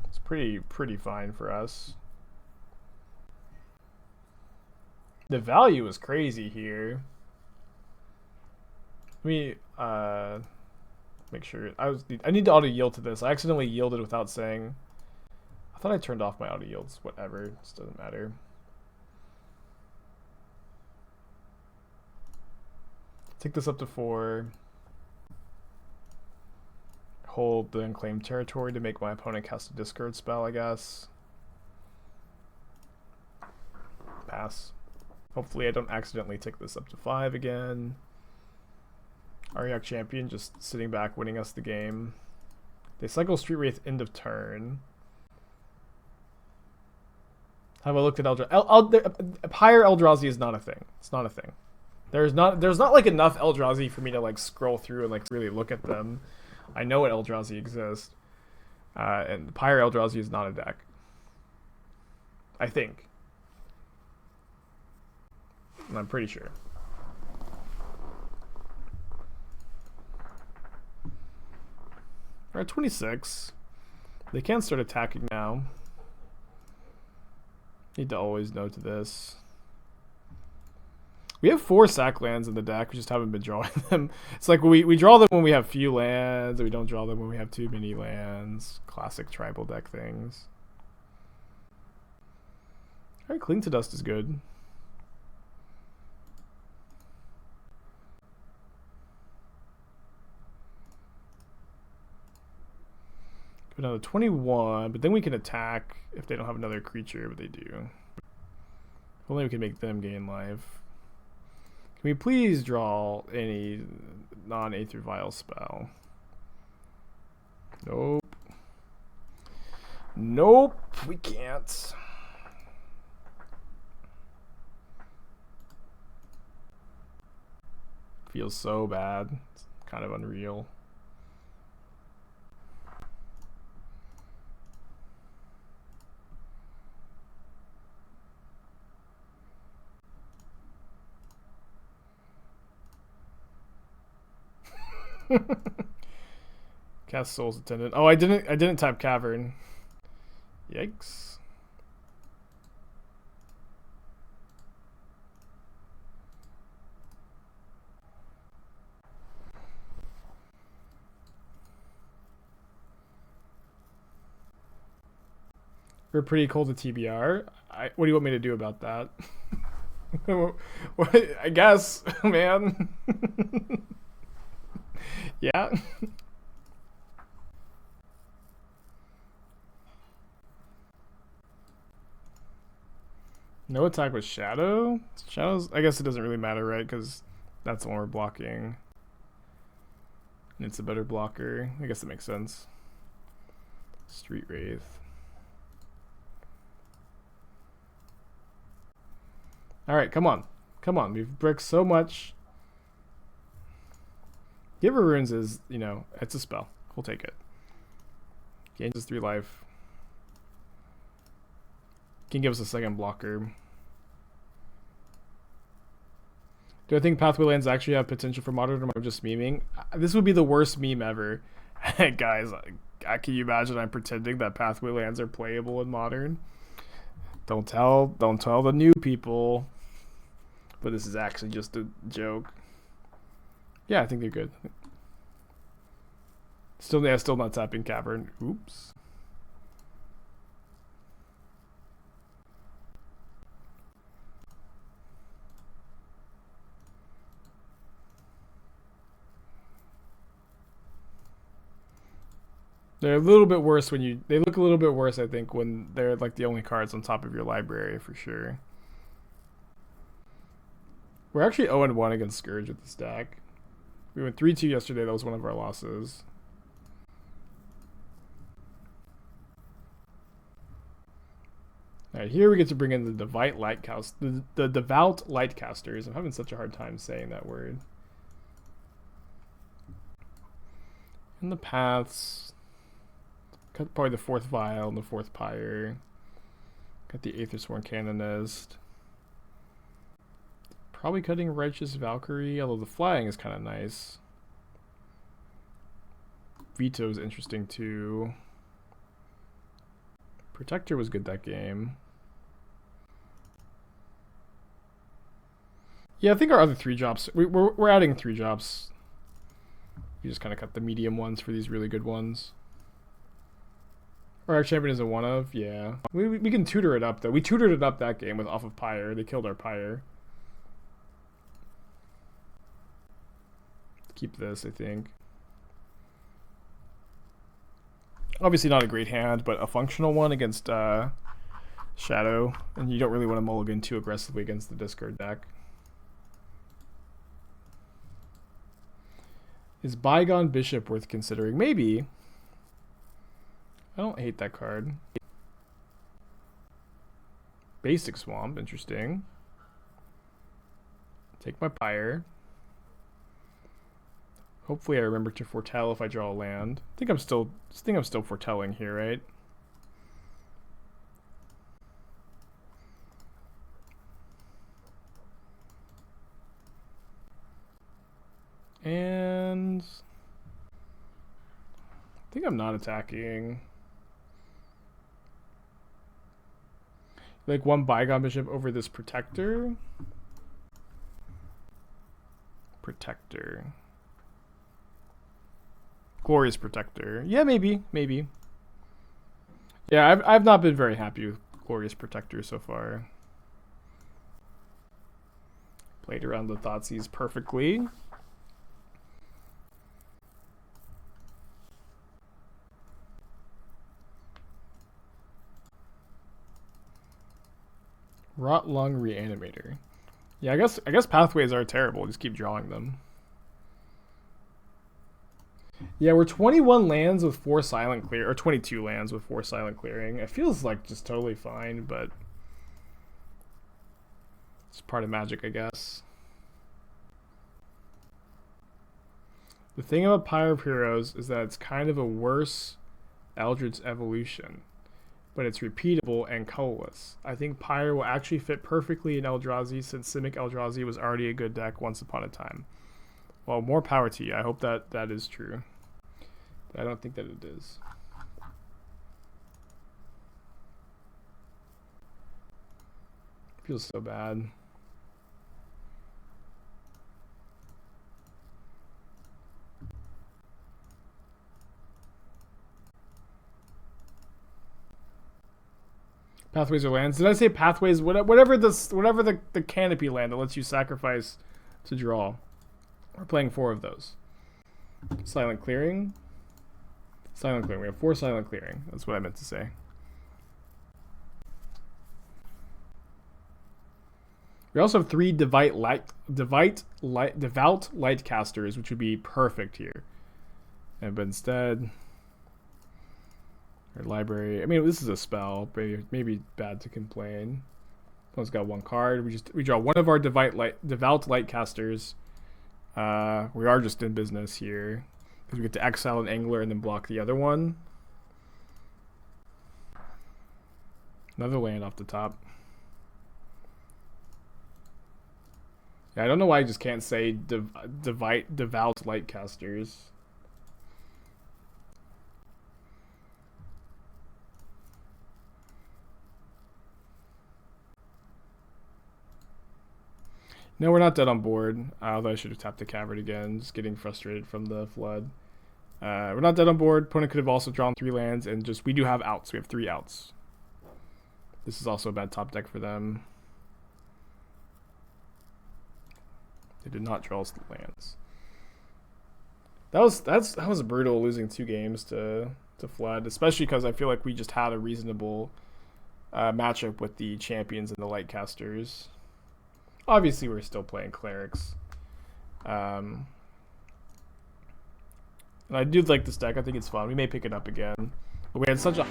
It's pretty fine for us. The value is crazy here. Let me make sure I need to auto yield to this. I accidentally yielded without saying. I thought I turned off my auto yields. Whatever, it just doesn't matter. Take this up to 4. Hold the Unclaimed Territory to make my opponent cast a discard spell, I guess. Pass. Hopefully I don't accidentally take this up to 5 again. Auriok Champion just sitting back, winning us the game. They cycle Street Wraith end of turn. Have I looked at Eldrazi? Pyre Eldrazi is not a thing. It's not a thing. There's not like enough Eldrazi for me to like scroll through and like really look at them. I know what Eldrazi exists, and Pyre Eldrazi is not a deck. I think. I'm pretty sure. We're at 26. They can start attacking now. Need to always note this. We have 4 sack lands in the deck. We just haven't been drawing them. It's like we draw them when we have few lands, and we don't draw them when we have too many lands. Classic tribal deck things. Alright, Cling to Dust is good. Go down to 21, but then we can attack if they don't have another creature, but they do. If only we can make them gain life. Can we please draw any non-Aether Vial spell? Nope. Nope, we can't. Feels so bad. It's kind of unreal. Cast Soul's Attendant. Oh, I didn't type Cavern. Yikes. We're pretty cold to TBR. What do you want me to do about that? I guess, man. Yeah. No attack with Shadow? Shadows, I guess it doesn't really matter, right? Because that's the one we're blocking. And it's a better blocker. I guess it makes sense. Street Wraith. Alright, come on. Come on. We've bricked so much. Giver Runes is, you know, it's a spell. We'll take it. Gains us 3 life. Can give us a second blocker. Do I think Pathway lands actually have potential for modern, or am I just memeing? This would be the worst meme ever. Guys, can you imagine I'm pretending that Pathway lands are playable in modern? Don't tell the new people. But this is actually just a joke. Yeah, I think they're good. Still not tapping Cavern. Oops. They're a little bit worse when they look a little bit worse, I think, when they're like the only cards on top of your library, for sure. We're actually 0-1 against Scourge with this deck. We went 3-2 yesterday. That was one of our losses. Alright, here we get to bring in the Devout Lightcaster. The Devout Lightcasters. I'm having such a hard time saying that word. And the paths. Got probably the 4th Vial and the 4th Pyre. Got the Aethersworn Canonist. Probably cutting Righteous Valkyrie, although the flying is kind of nice. Veto is interesting too. Protector was good that game. Yeah, I think our other 3-drops, we're adding 3-drops. You just kind of cut the medium ones for these really good ones. Auriok Champion is a 1-of, yeah. We can tutor it up though. We tutored it up that game with off of Pyre. They killed our Pyre. Keep this, I think. Obviously not a great hand, but a functional one against Shadow. And you don't really want to mulligan too aggressively against the discard deck. Is Bygone Bishop worth considering? Maybe. I don't hate that card. Basic Swamp, interesting. Take my Pyre. Hopefully I remember to foretell if I draw a land. I think I'm still foretelling here, right? And I think I'm not attacking. Like one Bygone Bishop over this Protector. Protector. Glorious Protector. Yeah, maybe. Yeah, I've not been very happy with Glorious Protector so far. Played around the Thoughtseize perfectly. Rot Lung Reanimator. Yeah, I guess pathways are terrible. Just keep drawing them. Yeah, we're 21 lands with 4 silent clear, or 22 lands with 4 silent clearing. It feels like just totally fine, but it's part of Magic, I guess. The thing about Pyre of Heroes is that it's kind of a worse Eldritch Evolution, but it's repeatable and colorless. I think Pyre will actually fit perfectly in Eldrazi, since Simic Eldrazi was already a good deck once upon a time. Well, more power to you. I hope that is true. But I don't think that it is. Feels so bad. Pathways or lands. Did I say pathways? Whatever the canopy land that lets you sacrifice to draw. We're playing 4 of those. Silent clearing. Silent clearing. We have 4 silent clearing. That's what I meant to say. We also have 3 Devout Lightcasters, which would be perfect here. But instead, our library. I mean, this is a spell. Maybe bad to complain. One's got 1 card. We draw one of our Devout Lightcasters. We are just in business here because we get to exile an Angler and then block the other one. Another land off the top. Yeah, I don't know why I just can't say Devout Lightcasters. No, we're not dead on board, although I should have tapped the Cavern again, just getting frustrated from the flood. We're not dead on board. Opponent could have also drawn 3 lands, and we do have outs. We have 3 outs. This is also a bad top deck for them. They did not draw us the lands. That was brutal, losing 2 games to flood, especially because I feel like we just had a reasonable matchup with the champions and the Lightcasters. Obviously, we're still playing Clerics. And I do like this deck. I think it's fun. We may pick it up again. But we had such a...